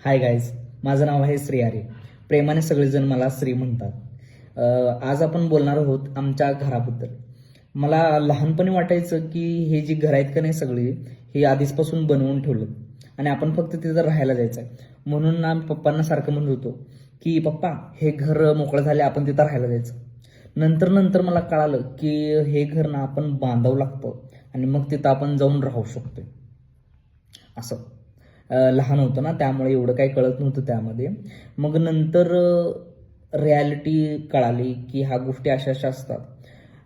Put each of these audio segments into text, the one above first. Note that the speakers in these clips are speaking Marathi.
हाय गाईज, माझं नाव आहे श्री आर्य. प्रेमाने सगळेजण मला श्री म्हणतात. आज आपण बोलणार आहोत आमच्या घराबद्दल. मला लहानपणी वाटायचं की हे जी घरं आहेत का नाही सगळी, ही आधीचपासून बनवून ठेवलं आणि आपण फक्त तिथं राहायला जायचं आहे. म्हणून ना पप्पांना सारखं म्हणत होतो की पप्पा हे घर मोकळं झाले, आपण तिथं राहायला जायचं. नंतर नंतर मला कळालं की हे घर ना आपण बांधावं लागतं आणि मग तिथं आपण जाऊन राहू शकतो असं. लहान होतं ना, त्यामुळे एवढं काही कळत नव्हतं त्यामध्ये. मग नंतर रिॲलिटी कळाली की ह्या गोष्टी अशा अशा असतात.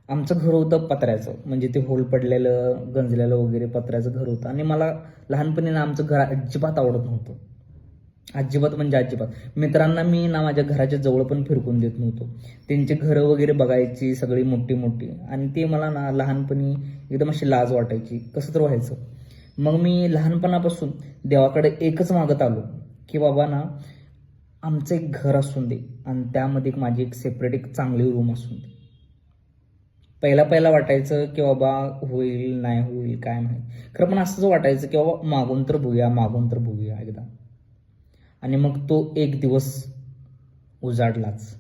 आमचं घर होतं पत्र्याचं, म्हणजे ते होल पडलेलं गंजलेलं वगैरे पत्र्याचं घर होतं. आणि मला लहानपणी ना आमचं घर अजिबात आवडत नव्हतं, अजिबात म्हणजे अजिबात. मित्रांना मी ना माझ्या घराच्या जवळ पण फिरकून देत नव्हतो. त्यांची घरं वगैरे बघायची सगळी मोठी मोठी, आणि ते मला ना लहानपणी एकदम अशी लाज वाटायची, कसं तर व्हायचं. मग मी लहानपणापासून देवाकडे एकच मागत आलो की बाबा ना आमचं एक घर असून दे आणि त्यामध्ये माझी एक सेपरेट एक चांगली रूम असून दे. पहिला पहिला वाटायचं की बाबा होईल नाही होईल काय नाही, खरं पण असंच वाटायचं की बाबा मागून तर बघूया, मागून तर बघूया एकदा. आणि मग तो एक दिवस उजाडलाच.